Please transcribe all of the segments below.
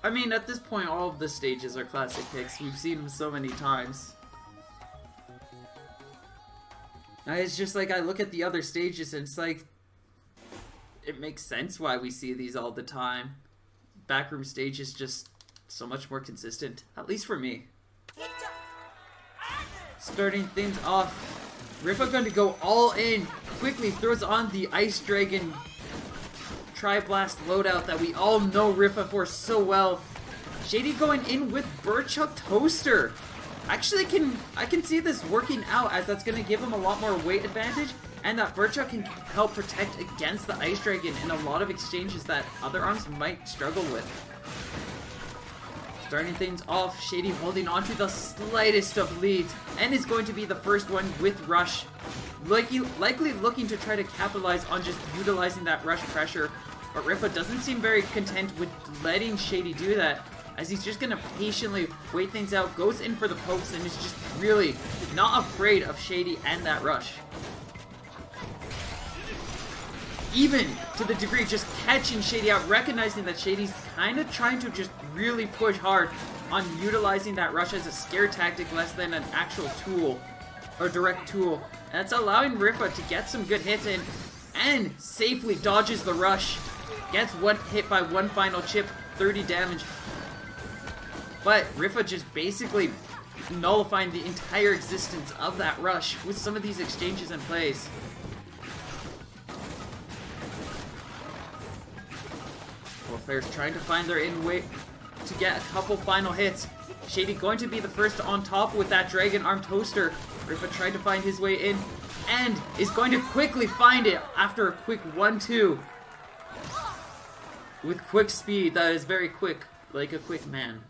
I mean, at this point, all of the stages are classic picks. We've seen them so many times. It's just like, I look at the other stages and it's like, it makes sense why we see these all the time. Backroom stage is just so much more consistent, at least for me. Starting things off, Ripha going to go all in, quickly throws on the Ice Dragon Tri-Blast loadout that we all know Ripha for so well. Shedy going in with Birdchuck Toaster. Actually, I can see this working out, as that's going to give him a lot more weight advantage, and that Birdchuck can help protect against the Ice Dragon in a lot of exchanges that other arms might struggle with. Starting things off, Shedy holding on to the slightest of leads, and is going to be the first one with Rush. Likely looking to try to capitalize on just utilizing that Rush pressure, but Ripha doesn't seem very content with letting Shedy do that, as he's just going to patiently wait things out, goes in for the pokes, and is just really not afraid of Shedy and that Rush. Even to the degree just catching Shedy out, recognizing that Shady's kind of trying to just really push hard on utilizing that Rush as a scare tactic less than an actual tool, or direct tool. And that's allowing Ripha to get some good hits in, and safely dodges the Rush. Gets one hit by one final chip, 30 damage. But Ripha just basically nullifying the entire existence of that Rush with some of these exchanges and plays. Both players trying to find their in way to get a couple final hits. Shedy going to be the first on top with that Dragon Arm Toaster. Ripha tried to find his way in and is going to quickly find it after a quick 1-2. With quick speed that is very quick, like a quick man.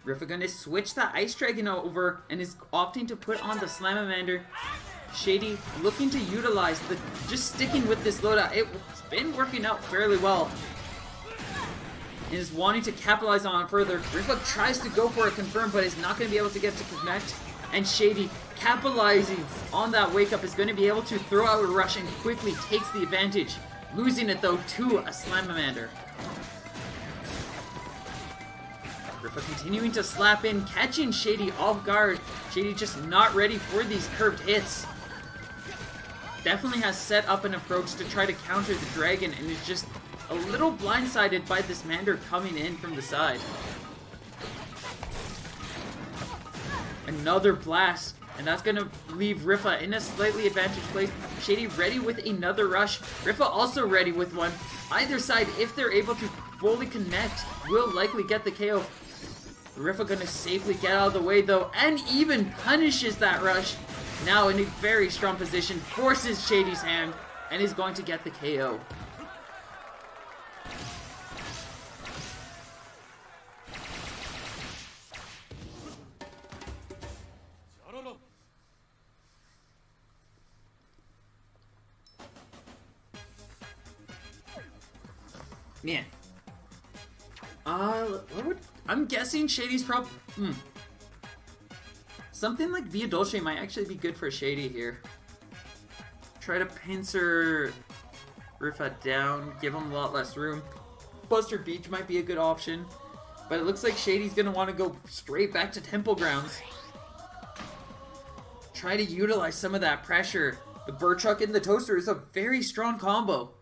Ripha gonna switch that Ice Dragon over and is opting to put on the Slamamander. Shedy looking to utilize the, just sticking with this loadout. It's been working out fairly well. And is wanting to capitalize on it further. Ripha tries to go for a confirm, but is not going to be able to get to connect. And Shedy, capitalizing on that wake up, is going to be able to throw out a Rush and quickly takes the advantage. Losing it though to a Slamamander. Ripha continuing to slap in, catching Shedy off guard. Shedy just not ready for these curved hits. Definitely has set up an approach to try to counter the Dragon and is just a little blindsided by this Mander coming in from the side. Another blast, and that's going to leave Ripha in a slightly advantaged place. Shedy ready with another Rush. Ripha also ready with one. Either side, if they're able to fully connect, will likely get the KO. Ripha going to safely get out of the way though, and even punishes that Rush. Now in a very strong position, forces Shady's hand, and is going to get the KO. Man. I'm guessing Shady's something like Via Dolce might actually be good for Shedy here. Try to pincer Ripha down, give him a lot less room. Buster Beach might be a good option, but it looks like Shady's gonna want to go straight back to Temple Grounds. Try to utilize some of that pressure. The Birdchuck and the Toaster is a very strong combo.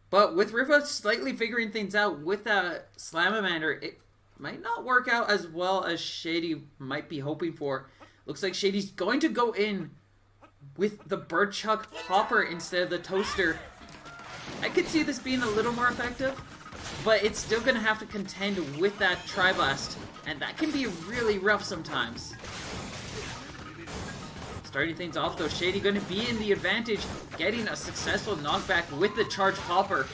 But with Ripha slightly figuring things out with that Slamamander, it might not work out as well as Shedy might be hoping for. Looks like Shady's going to go in with the Birdchuck Hopper instead of the Toaster. I could see this being a little more effective, but it's still going to have to contend with that Tri-Blast, and that can be really rough sometimes. Starting things off though, Shedy going to be in the advantage, getting a successful knockback with the Charge Hopper,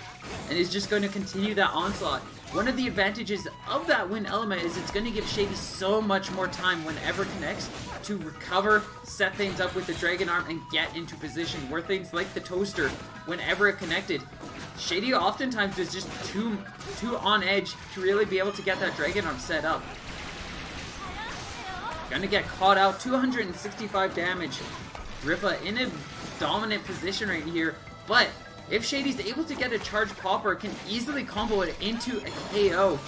and is just going to continue that onslaught. One of the advantages of that wind element is it's going to give Shedy so much more time whenever it connects to recover, set things up with the Dragon Arm, and get into position, where things like the Toaster, whenever it connected, Shedy oftentimes is just too on edge to really be able to get that Dragon Arm set up. Gonna get caught out, 265 damage. Ripha in a dominant position right here, But if Shedy's able to get a charged popper, can easily combo it into a KO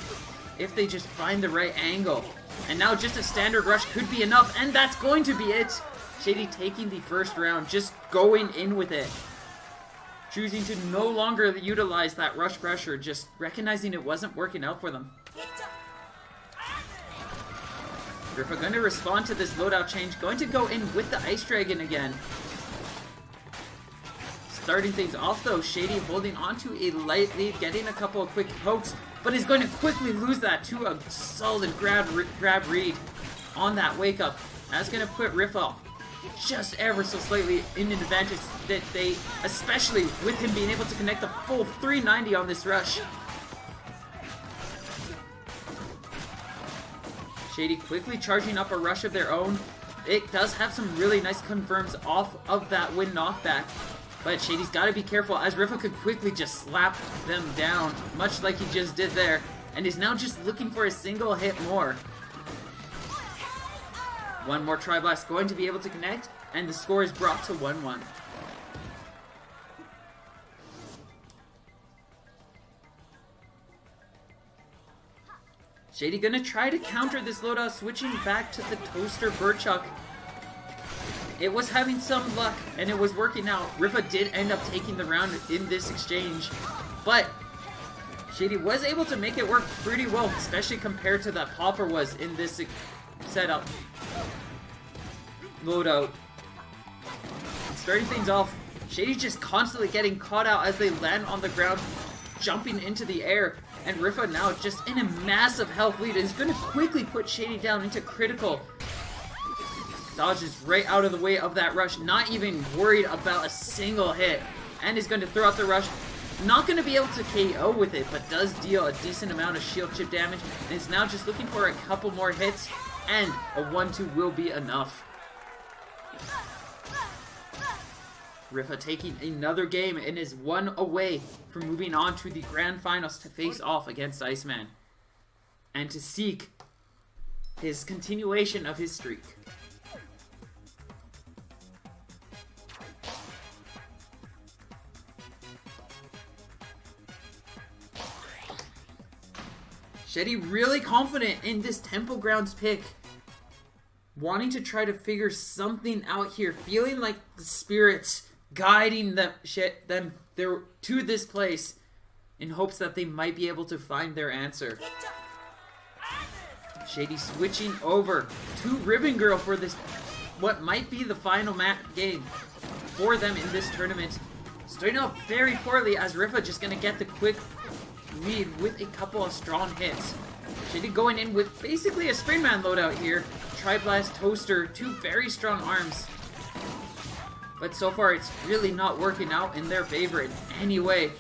if they just find the right angle. And now just a standard rush could be enough, and that's going to be it. Shedy taking the first round, just going in with it. Choosing to no longer utilize that rush pressure, just recognizing it wasn't working out for them. Ripha going to respond to this loadout change, going to go in with the Ice Dragon again. Starting things off though, Shedy holding onto a light lead, getting a couple of quick pokes, but is going to quickly lose that to a solid grab read on that wake up. That's going to put Ripha just ever so slightly in an advantage that they, especially with him being able to connect the full 390 on this rush. Shedy quickly charging up a rush of their own. It does have some really nice confirms off of that wind knockback. But Shedy's got to be careful as Ripha could quickly just slap them down, much like he just did there, and is now just looking for a single hit more. One more Tri-Blast going to be able to connect, and the score is brought to 1-1. Shedy gonna try to counter this loadout, switching back to the Toaster Birdchuck. It was having some luck, and it was working out. Ripha did end up taking the round in this exchange, but Shedy was able to make it work pretty well, especially compared to that Popper was in this setup. Loadout. Starting things off, Shedy's just constantly getting caught out as they land on the ground, jumping into the air, and Ripha now just in a massive health lead is going to quickly put Shedy down into critical. Dodges right out of the way of that rush, not even worried about a single hit, and is going to throw out the rush. Not going to be able to KO with it, but does deal a decent amount of shield chip damage, and is now just looking for a couple more hits, and a 1-2 will be enough. Ripha taking another game and is one away from moving on to the grand finals to face off against Iceman, and to seek his continuation of his streak. Shedy really confident in this Temple Grounds pick. Wanting to try to figure something out here. Feeling like the spirits guiding them to this place in hopes that they might be able to find their answer. Shedy switching over to Ribbon Girl for this, what might be the final game for them in this tournament. Starting off very poorly as Ripha just going to get the quick lead with a couple of strong hits. Shedy going in with basically a Springman loadout here. Tri-Blast, Toaster, two very strong arms. But so far it's really not working out in their favor in any way.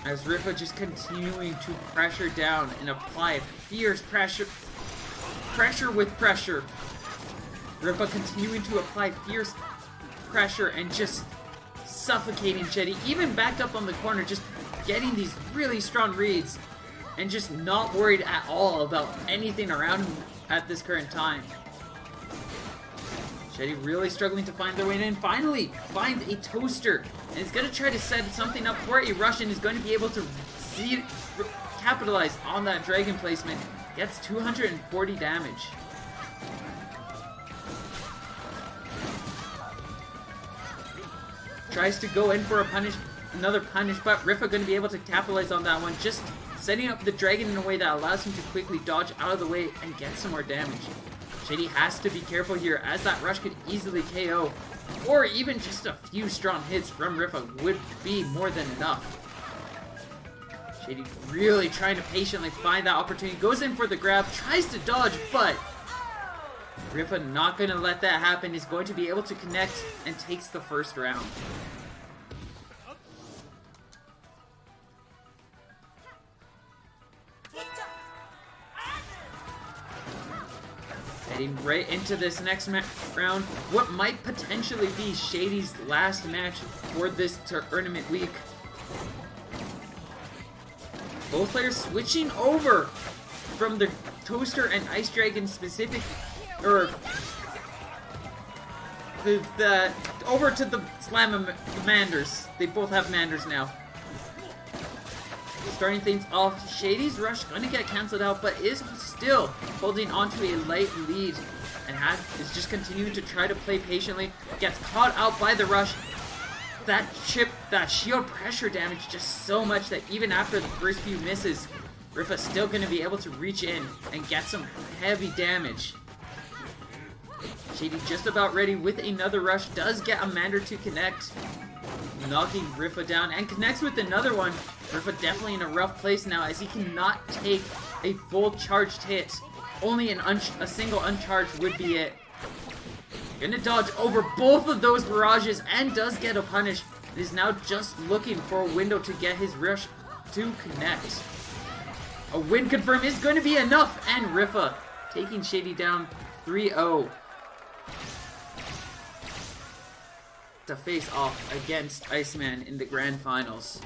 As Ripha just continuing to pressure down and apply fierce pressure. Pressure with pressure. Ripha continuing to apply fierce pressure and just suffocating Shedy, even backed up on the corner, just getting these really strong reads and just not worried at all about anything around him at this current time. Shedy really struggling to find their way in. Finally finds a Toaster and is going to try to set something up for a rush and is going to be able to capitalize on that dragon placement. Gets 240 damage. Tries to go in for another punish, but Ripha going to be able to capitalize on that one, just setting up the dragon in a way that allows him to quickly dodge out of the way and get some more damage. Shedy has to be careful here, as that rush could easily KO, or even just a few strong hits from Ripha would be more than enough. Shedy really trying to patiently find that opportunity, goes in for the grab, tries to dodge, but Ripha not going to let that happen, is going to be able to connect and takes the first round. Heading right into this next round, what might potentially be Shedy's last match for this tournament week. Both players switching over from the Toaster and Ice Dragon specific over to the Manders. They both have Manders now. Starting things off, Shedy's rush going to get cancelled out, but is still holding onto a light lead. And is just continuing to try to play patiently. Gets caught out by the rush. That shield pressure damage just so much that even after the first few misses, Ripha's still going to be able to reach in and get some heavy damage. Shedy just about ready with another rush. Does get a Mander to connect, knocking Ripha down, and connects with another one. Ripha definitely in a rough place now as he cannot take a full charged hit. Only a single uncharged would be it. Gonna dodge over both of those barrages and does get a punish. It is now just looking for a window to get his rush to connect. A win confirm is going to be enough, and Ripha taking Shedy down 3-0. To face off against Iceman in the grand finals.